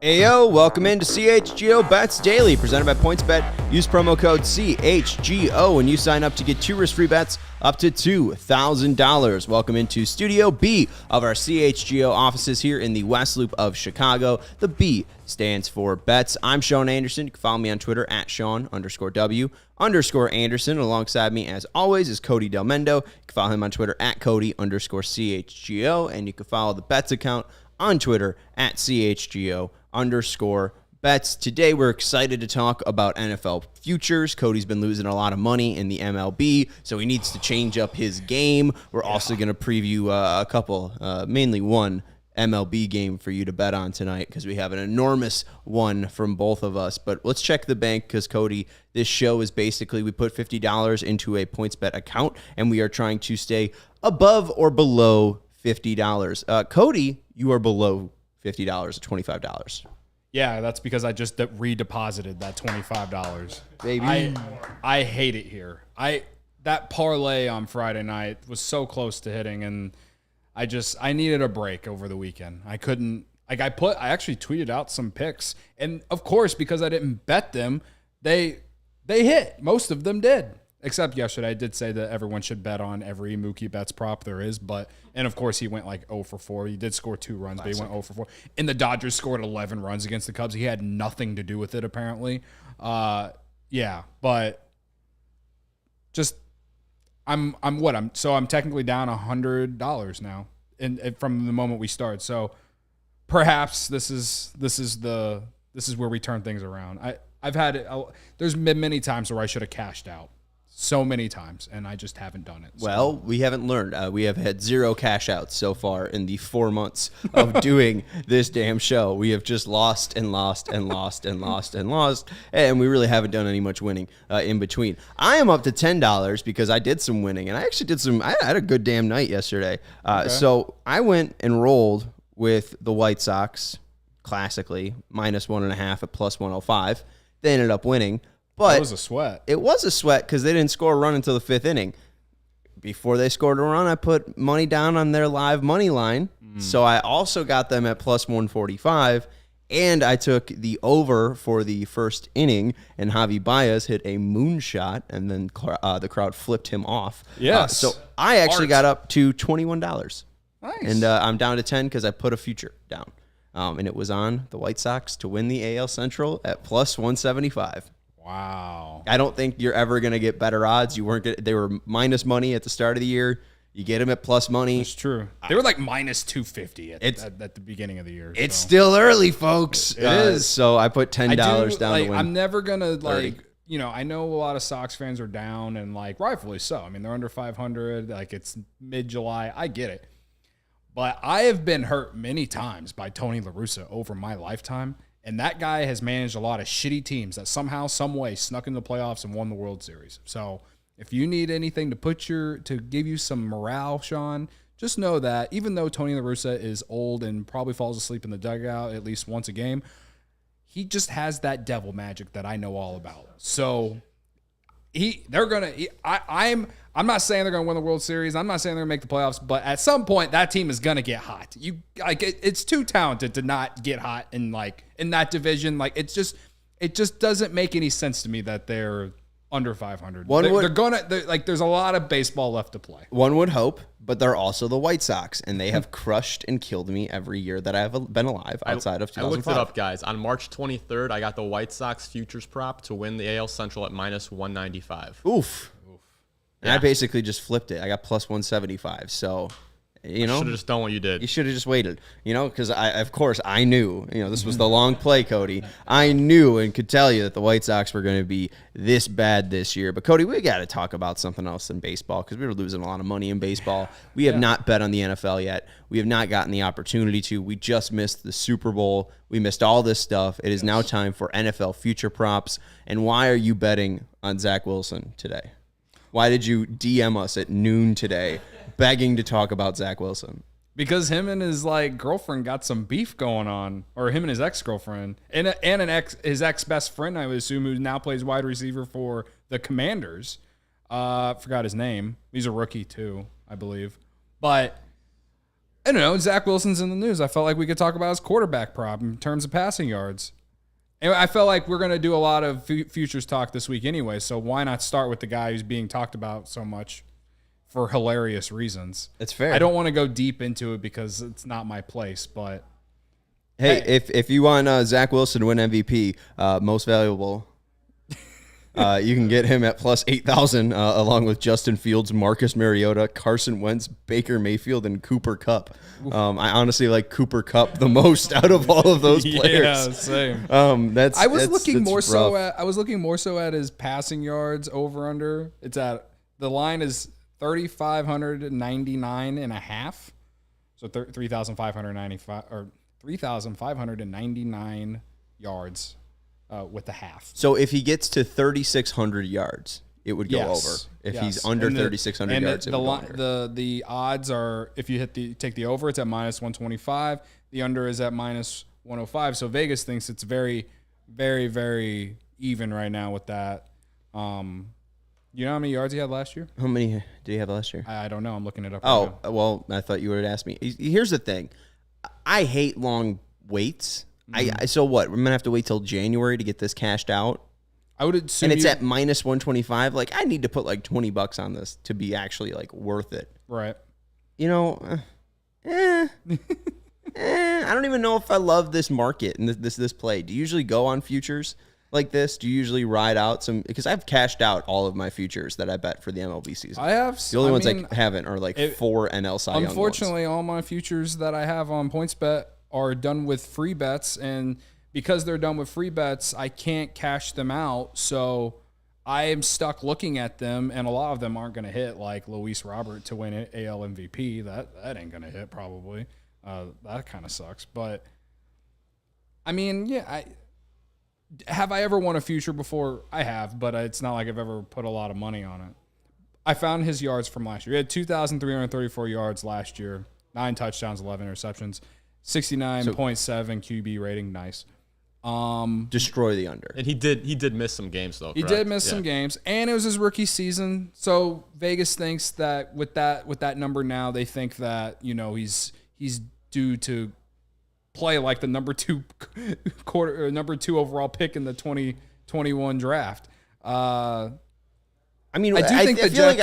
Ayo, welcome into CHGO Bets Daily, presented by PointsBet. Use promo code CHGO when you sign up to get 2 risk-free bets up to $2,000. Welcome into Studio B of our CHGO offices here in the West Loop of Chicago. The B stands for bets. I'm Sean Anderson. You can follow me on Twitter at Sean_W_Anderson. Alongside me, as always, is Cody Delmendo. You can follow him on Twitter at Cody_CHGO, and you can follow the bets account on Twitter at CHGO_bets. Today, we're excited to talk about NFL futures. Cody's been losing a lot of money in the MLB, so he needs to change up his game. We're also going to preview a couple, mainly one MLB game for you to bet on tonight because we have an enormous one from both of us. But let's check the bank because, Cody, this show is basically we put $50 into a PointsBet account, and we are trying to stay above or below $50. Cody, you are below $50 at $25. Yeah, that's because I just redeposited that $25. Baby. I hate it here. That parlay on Friday night was so close to hitting, and I needed a break over the weekend. I couldn't I actually tweeted out some picks, and of course, because I didn't bet them, they hit. Most of them did. Except yesterday, I did say that everyone should bet on every Mookie Betts prop there is. And of course, he went like 0 for 4. He did score 2 runs, but he went 0 for 4. And the Dodgers scored 11 runs against the Cubs. He had nothing to do with it, apparently. But just I'm technically down $100 now, and from the moment we start. So perhaps this is where we turn things around. There's been many times where I should have cashed out. So many times, and I just haven't done it. So. Well, we haven't learned. We have had 0 cash outs so far in the 4 months of doing this damn show. We have just lost and lost and lost and lost and lost, and we really haven't done any much winning in between. I am up to $10 because I did some winning, and I actually I had a good damn night yesterday. Okay. So I went and rolled with the White Sox, classically, -1.5 at +105. They ended up winning. But it was a sweat. It was a sweat because they didn't score a run until the 5th inning. Before they scored a run, I put money down on their live money line. So I also got them at +145, and I took the over for the first inning, and Javi Baez hit a moonshot, and then the crowd flipped him off. Yes. So I actually got up to $21. Nice. And I'm down to 10 because I put a future down. And it was on the White Sox to win the AL Central at +175. Wow. I don't think you're ever going to get better odds. They were minus money at the start of the year. You get them at plus money. That's true. They were like -250 at the beginning of the year. It's still early, folks. It is. So I put $10 down to win. I'm never going to I know a lot of Sox fans are down, and rightfully so. I mean, they're under 500. It's mid-July. I get it. But I have been hurt many times by Tony La Russa over my lifetime. And that guy has managed a lot of shitty teams that somehow, some way snuck in the playoffs and won the World Series. So if you need anything to give you some morale, Sean, just know that even though Tony La Russa is old and probably falls asleep in the dugout at least once a game, he just has that devil magic that I know all about. So I'm not saying they're going to win the World Series. I'm not saying they're going to make the playoffs, but at some point that team is going to get hot. It's too talented to not get hot in that division. It just doesn't make any sense to me that they're under 500. There's a lot of baseball left to play. One would hope, but they're also the White Sox, and they have crushed and killed me every year that I've been alive outside of 2005. I looked it up, guys. On March 23rd, I got the White Sox futures prop to win the AL Central at -195. Oof. And yeah. I basically just flipped it. I got +175. So, should have just done what you did. You should have just waited, because I knew, this was the long play, Cody. I knew and could tell you that the White Sox were going to be this bad this year. But, Cody, we got to talk about something else than baseball because we were losing a lot of money in baseball. We have not bet on the NFL yet. We have not gotten the opportunity to. We just missed the Super Bowl. We missed all this stuff. It is now time for NFL future props. And why are you betting on Zach Wilson today? Why did you DM us at noon today begging to talk about Zach Wilson? Because him and his girlfriend got some beef going on, or him and his ex-girlfriend, and his ex-best friend, I would assume, who now plays wide receiver for the Commanders. Forgot his name. He's a rookie too, I believe. But I don't know. Zach Wilson's in the news. I felt like we could talk about his quarterback prop in terms of passing yards. And I felt like we're going to do a lot of futures talk this week anyway, so why not start with the guy who's being talked about so much for hilarious reasons? It's fair. I don't want to go deep into it because it's not my place, but... Hey, if you want Zach Wilson to win MVP, most valuable... you can get him at plus 8,000 along with Justin Fields, Marcus Mariota, Carson Wentz, Baker Mayfield, and Cooper Kupp. I honestly like Cooper Kupp the most out of all of those players. Yeah, same. I was looking more so at his passing yards over under. It's at the line is 3,599 and a half. So 3,595 or 3,599 yards. With the half. So if he gets to 3,600 yards, it would go over. If he's under 3,600 yards, it would go under. The odds are, if you take the over, it's at minus 125. The under is at minus 105. So Vegas thinks it's very, very, very even right now with that. You know how many yards he had last year? How many did he have last year? I don't know. I'm looking it up. Oh, right now. Well, I thought you would ask me. Here's the thing. I hate long waits. So what? We're gonna have to wait till January to get this cashed out. I would assume, and it's at minus 125. Like I need to put like $20 on this to be actually like worth it. Right. You know, I don't even know if I love this market and this play. Do you usually go on futures like this? Do you usually ride out some? Because I've cashed out all of my futures that I bet for the MLB season. I have. The only ones I haven't are like 4 NL Cy Young ones. Unfortunately, all my futures that I have on PointsBet are done with free bets, and because they're done with free bets, I can't cash them out. So I am stuck looking at them, and a lot of them aren't going to hit, like Luis Robert to win AL MVP. That ain't going to hit probably. That kind of sucks. But I mean, yeah, have I ever won a future before? I have, but it's not like I've ever put a lot of money on it. I found his yards from last year. He had 2,334 yards last year, 9 touchdowns, 11 interceptions. 69.7 QB rating, nice. Destroy the under. And he did miss some games though. He did miss some games, and it was his rookie season. So Vegas thinks that with that number now, they think that he's due to play like the number 2 overall pick in the 2021 draft. I mean, I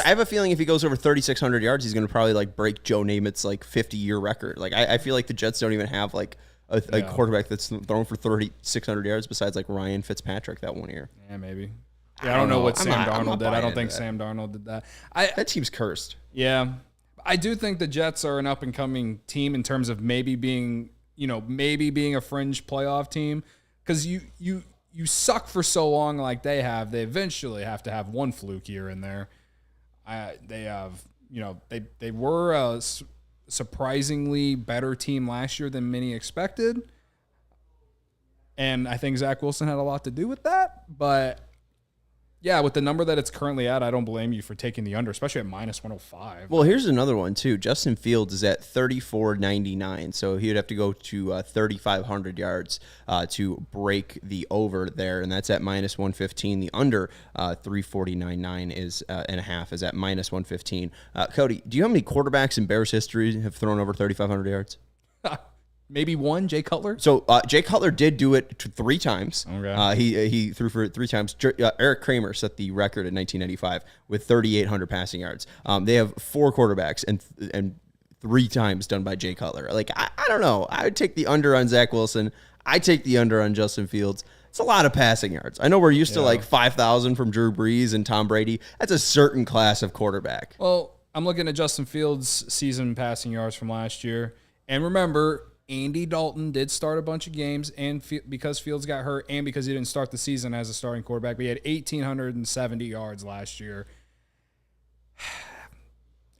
have a feeling if he goes over 3,600 yards, he's going to probably like break Joe Namath's like 50-year record. Like I feel like the Jets don't even have like a quarterback that's thrown for 3,600 yards besides like Ryan Fitzpatrick that one year. Yeah, maybe. Yeah, I don't know what Sam Darnold did. I don't think Sam Darnold did that. That team's cursed. Yeah, I do think the Jets are an up and coming team in terms of maybe being a fringe playoff team, because you suck for so long like they have. They eventually have to have one fluke here and there. They have, they were a surprisingly better team last year than many expected. And I think Zach Wilson had a lot to do with that. But yeah, with the number that it's currently at, I don't blame you for taking the under, especially at minus 105. Well, here's another one too. Justin Fields is at 3,499, so he would have to go to 3,500 yards to break the over there, and that's at minus 115. The under 349.9 is and a half is at minus 115. Cody, do you know how many quarterbacks in Bears history have thrown over 3,500 yards? Maybe one, Jay Cutler. So Jay Cutler did do it 3 times. Okay. He threw for 3 times. Eric Kramer set the record in 1995 with 3,800 passing yards. They have 4 quarterbacks and 3 times done by Jay Cutler. Like I don't know. I would take the under on Zach Wilson. I take the under on Justin Fields. It's a lot of passing yards. I know we're used to like 5,000 from Drew Brees and Tom Brady. That's a certain class of quarterback. Well, I'm looking at Justin Fields' season passing yards from last year, and remember, Andy Dalton did start a bunch of games, and because Fields got hurt and because he didn't start the season as a starting quarterback, we had 1,870 yards last year.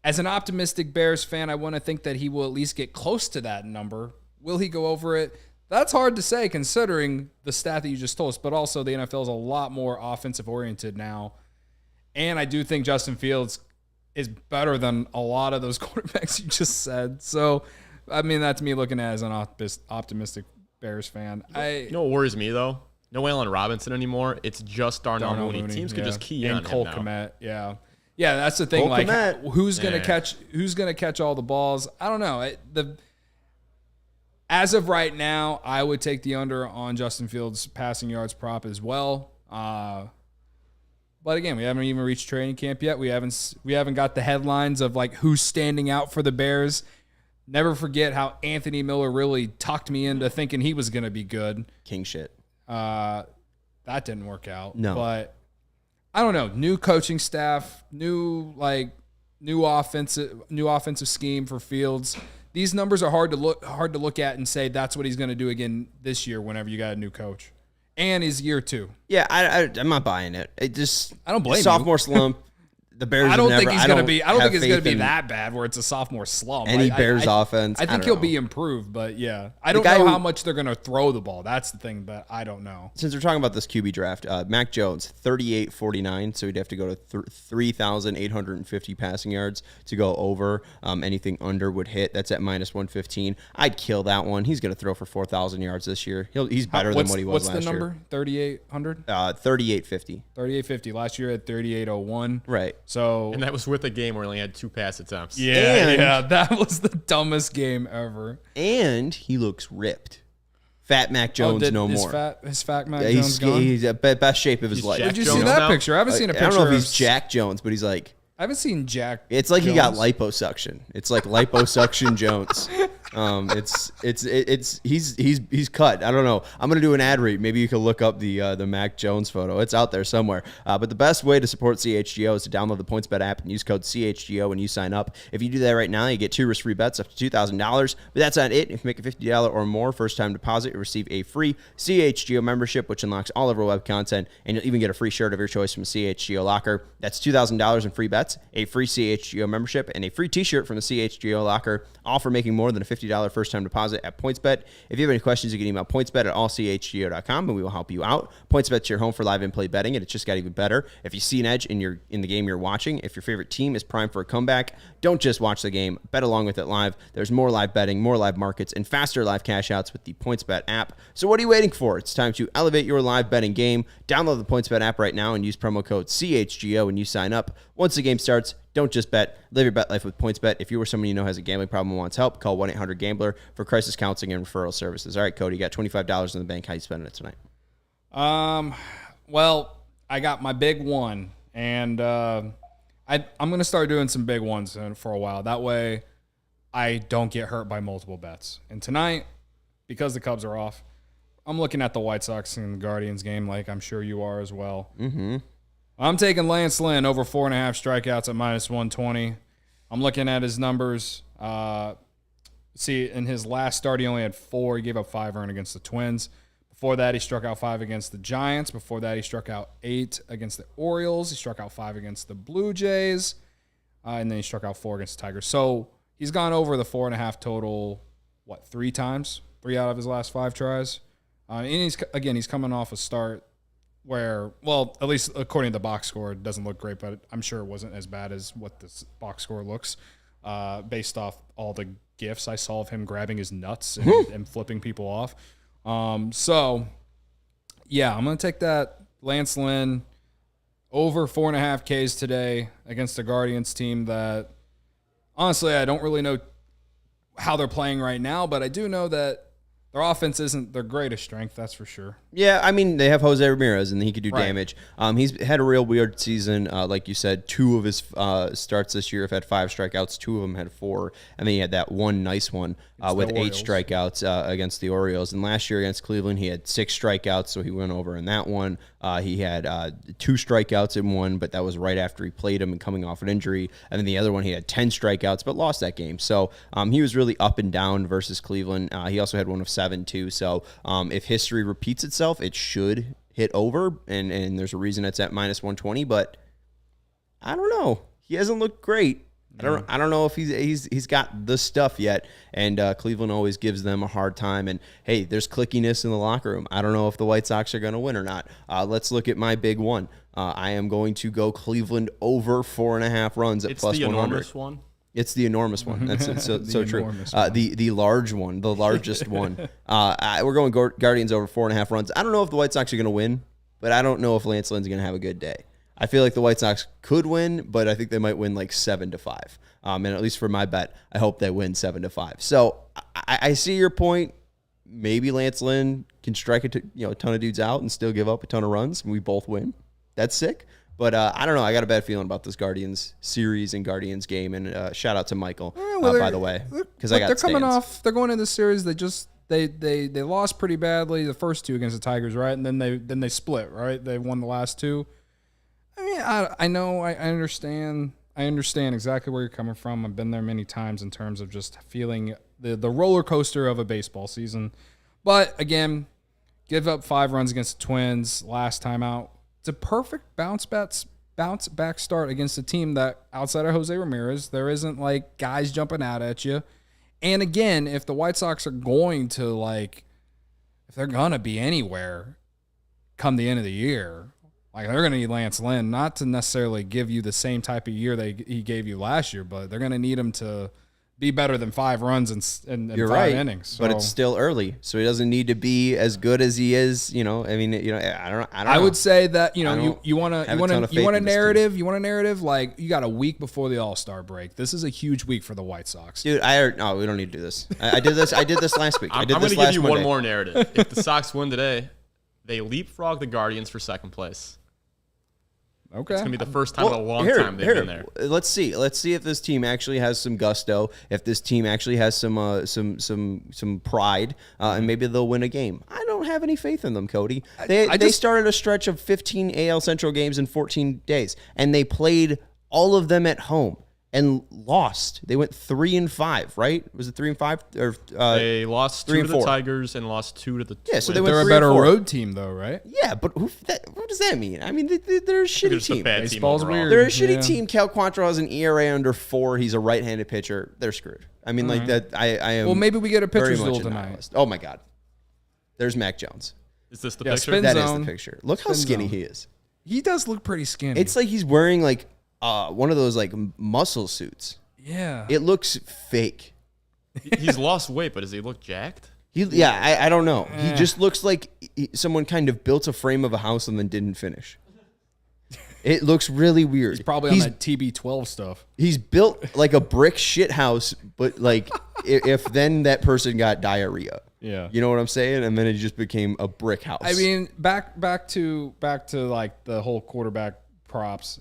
As an optimistic Bears fan, I want to think that he will at least get close to that number. Will he go over it? That's hard to say considering the stat that you just told us, but also the NFL is a lot more offensive-oriented now. And I do think Justin Fields is better than a lot of those quarterbacks you just said. So, I mean, that's me looking at it as an optimistic Bears fan. You know what worries me, though? No Allen Robinson anymore. It's just Darnell Mooney. Teams could just key in on Cole him now. Kmet, yeah. Yeah, that's the thing. Cole Like, Kmet. who's gonna catch all the balls? I don't know. As of right now, I would take the under on Justin Fields' passing yards prop as well. But again, we haven't even reached training camp yet. We haven't got the headlines of like who's standing out for the Bears. Never forget how Anthony Miller really talked me into thinking he was gonna be good. King shit. That didn't work out. No. But I don't know. New coaching staff, new offensive scheme for Fields. These numbers are hard to look at and say that's what he's going to do again this year whenever you got a new coach. And his year 2. Yeah, I'm not buying it. I don't blame sophomore you. slump. The Bears. I don't think he's going to be. I don't have think it's going to faith be in that bad where it's a sophomore slump. Any Bears offense. I think he'll be improved, but yeah, I don't know how much they're going to throw the ball. That's the thing that I don't know. Since we're talking about this QB draft, Mac Jones 38-49, so he'd have to go to 3,850 passing yards to go over. Anything under would hit. That's at -115. I'd kill that one. He's going to throw for 4,000 yards this year. He's better than what he was last year. What's the number? 3,800. 3850. 3850. Last year at 3801. Right. So And that was with a game where he only had 2 pass attempts. Yeah, that was the dumbest game ever. And he looks ripped. Fat Mac Jones no more. His fat Mac Jones gone? He's at best shape of his life. Jack Did you Jones see that now? picture? I haven't seen a picture. I don't know if of he's Jack Jones, but he's like, I haven't seen Jack. it's like Jones. he got liposuction. It's like liposuction Jones. He's cut. I don't know. I'm gonna do an ad read. Maybe you can look up the Mac Jones photo. It's out there somewhere. But the best way to support CHGO is to download the PointsBet app and use code CHGO when you sign up. If you do that right now, you get 2 risk-free bets up to $2,000. But that's not it. If you make a $50 or more first-time deposit, you receive a free CHGO membership, which unlocks all of our web content, and you'll even get a free shirt of your choice from CHGO Locker. That's $2,000 in free bets, a free CHGO membership, and a free T-shirt from the CHGO Locker, all for making more than a $50 first-time deposit at PointsBet. If you have any questions, you can email pointsbet@allchgo.com, and we will help you out. PointsBet's your home for live in-play betting, and it just got even better. If you see an edge in the game you're watching, if your favorite team is primed for a comeback, don't just watch the game. Bet along with it live. There's more live betting, more live markets, and faster live cash outs with the PointsBet app. So what are you waiting for? It's time to elevate your live betting game. Download the PointsBet app right now and use promo code CHGO when you sign up. Once the game starts, don't just bet. Live your bet life with PointsBet. If you or someone you know has a gambling problem and wants help, call 1-800-GAMBLER for crisis counseling and referral services. All right, Cody, you got $25 in the bank. How you spending it tonight? Well, I got my big one, and I'm going to start doing some big ones for a while. That way I don't get hurt by multiple bets. And tonight, because the Cubs are off, I'm looking at the White Sox and the Guardians game like I'm sure you are as well. Mm-hmm. I'm taking Lance Lynn over 4.5 strikeouts at -120. I'm looking at his numbers. See, in his last start, he only had 4. He gave up 5 earned against the Twins. Before that, he struck out 5 against the Giants. Before that, he struck out 8 against the Orioles. He struck out 5 against the Blue Jays. And then he struck out 4 against the Tigers. So he's gone over the 4.5 total, 3 times? 3 out of his last 5 tries. And he's coming off a start where, well, at least according to the box score, it doesn't look great, but I'm sure it wasn't as bad as what this box score looks based off all the GIFs I saw of him grabbing his nuts and flipping people off. So, yeah, I'm going to take that Lance Lynn over 4.5 Ks today against the Guardians team that, honestly, I don't really know how they're playing right now, but I do know that their offense isn't their greatest strength, that's for sure. Yeah, I mean, they have Jose Ramirez, and he could do damage. He's had a real weird season. Like you said, 2 of his starts this year have had 5 strikeouts. 2 of them had 4. And then he had that one nice one with 8 strikeouts against the Orioles. And last year against Cleveland, he had 6 strikeouts, so he went over in that one. He had 2 strikeouts in one, but that was right after he played him and coming off an injury. And then the other one, he had 10 strikeouts, but lost that game. So he was really up and down versus Cleveland. He also had one of 7, too. So if history repeats itself, it should hit over, and there's a reason it's at -120, but I don't know. He hasn't looked great. I don't know if he's got the stuff yet, and Cleveland always gives them a hard time. And hey, there's clickiness in the locker room. I don't know if the White Sox are going to win or not. Let's look at my big one. I am going to go Cleveland over 4.5 runs at +100. It's the enormous one. It's the enormous one. That's so true. The large one, the largest one. We're going Guardians over 4.5 runs. I don't know if the White Sox are going to win, but I don't know if Lance Lynn's going to have a good day. I feel like the White Sox could win, but I think they might win like 7-5. And at least for my bet, I hope they win 7-5. So I see your point. Maybe Lance Lynn can strike a ton of dudes out and still give up a ton of runs, and we both win. That's sick. But I don't know. I got a bad feeling about this Guardians series and Guardians game. And shout out to Michael, by the way, because I got. They're coming off. They're going into the series. They lost pretty badly the first two against the Tigers, right? And then they split, right? They won the last two. I mean, I know. I understand. I understand exactly where you're coming from. I've been there many times in terms of just feeling the roller coaster of a baseball season. But again, give up 5 runs against the Twins last time out. It's a perfect bounce back start against a team that, outside of Jose Ramirez, there isn't like guys jumping out at you. And again, if the White Sox are going to if they're gonna be anywhere come the end of the year, they're gonna need Lance Lynn, not to necessarily give you the same type of year he gave you last year, but they're gonna need him to be better than 5 runs in You're 5 right, innings. So. But it's still early, so he doesn't need to be as good as he is. I mean, I don't know. I would say that you want a narrative. Team. You want a narrative like you got a week before the All-Star break. This is a huge week for the White Sox, dude. No, we don't need to do this. I did this. I did this last week. I'm going to give you one more narrative. If the Sox win today, they leapfrog the Guardians for second place. Okay. It's going to be the first time in a long time they've been there. Let's see if this team actually has some gusto, if this team actually has some pride, and maybe they'll win a game. I don't have any faith in them, Cody. They started a stretch of 15 AL Central games in 14 days, and they played all of them at home and lost. They went 3-5, right? Was it 3-5? Or they lost 2 to the Tigers and lost 2 to the Twins. Yeah, so they're a better road team, though, right? Yeah, but what does that mean? I mean, they're a shitty team. Baseball's weird. They're a shitty team. Cal Quantrill has an ERA under 4. He's a right-handed pitcher. They're screwed. I mean, that. I am. Well, maybe we get a pitcher's duel tonight. Oh my God, there's Mac Jones. Is this the picture? That is the picture. Look how skinny he is. He does look pretty skinny. It's like he's wearing one of those muscle suits. Yeah. It looks fake. He's lost weight, but does he look jacked? I don't know. He just looks like someone kind of built a frame of a house and then didn't finish. It looks really weird. He's probably on that TB12 stuff. He's built like a brick shit house, but if then that person got diarrhea. Yeah. You know what I'm saying? And then it just became a brick house. I mean, back to the whole quarterback props.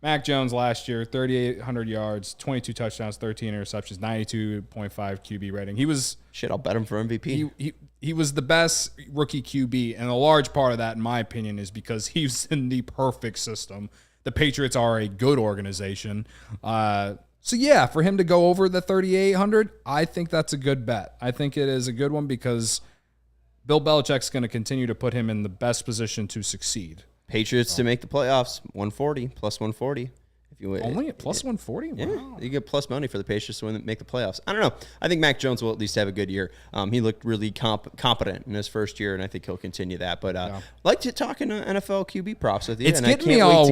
Mac Jones last year, 3,800 yards, 22 touchdowns, 13 interceptions, 92.5 QB rating. He was I'll bet him for MVP. He was the best rookie QB, and a large part of that, in my opinion, is because he's in the perfect system. The Patriots are a good organization. So yeah, for him to go over the 3,800, I think that's a good bet. I think it is a good one because Bill Belichick's going to continue to put him in the best position to succeed. Patriots to make the playoffs, 140 plus 140. If you only at plus 140, yeah, wow. You get plus money for the Patriots to make the playoffs. I don't know. I think Mac Jones will at least have a good year. He looked really competent in his first year, and I think he'll continue that. But I'd like to talk in NFL QB props with you. It's getting me all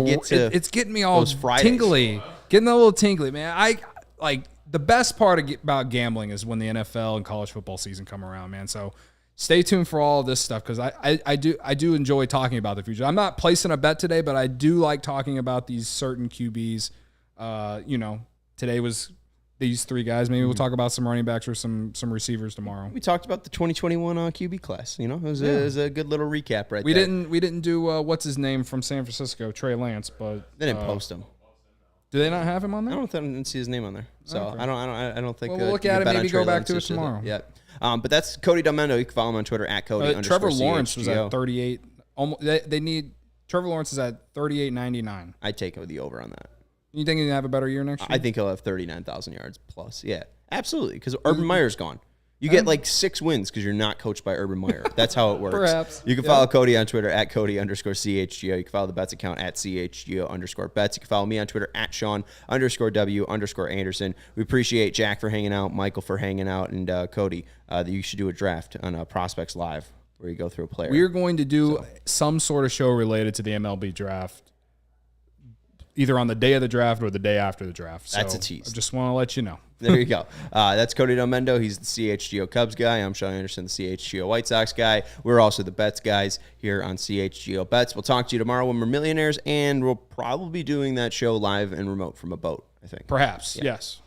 tingly, getting a little tingly, man. I like the best part about gambling is when the NFL and college football season come around, man. So. Stay tuned for all of this stuff because I do enjoy talking about the future. I'm not placing a bet today, but I do like talking about these certain QBs. Today was these 3 guys. Maybe we'll talk about some running backs or some receivers tomorrow. We talked about the 2021 QB class. It was a good little recap right there. We didn't do what's his name from San Francisco, Trey Lance, but they didn't post him. Do they not have him on there? I didn't see his name on there, so okay. I don't think. Well, we'll look at it. Maybe go back to it tomorrow. Yeah. But that's Cody Delmendo. You can follow him on Twitter at Cody. Trevor Lawrence was CHGO. at 38. They need Trevor Lawrence is at 38.99. I'd take the over on that. You think he's gonna have a better year next year? I think he'll have 39,000 yards plus. Yeah, absolutely. Because Urban Meyer's gone. You get 6 wins because you're not coached by Urban Meyer. That's how it works. Perhaps. You can follow Cody on Twitter at Cody_CHGO. You can follow the Bets account at CHGO_Bets. You can follow me on Twitter at Sean_W_Anderson. We appreciate Jack for hanging out, Michael for hanging out, and Cody. You should do a draft on Prospects Live where you go through a player. We're going to do some sort of show related to the MLB draft either on the day of the draft or the day after the draft. So That's a tease. I just want to let you know. There you go. That's Cody Delmendo. He's the CHGO Cubs guy. I'm Sean Anderson, the CHGO White Sox guy. We're also the bets guys here on CHGO Bets. We'll talk to you tomorrow when we're millionaires, and we'll probably be doing that show live and remote from a boat, I think. Perhaps, yes.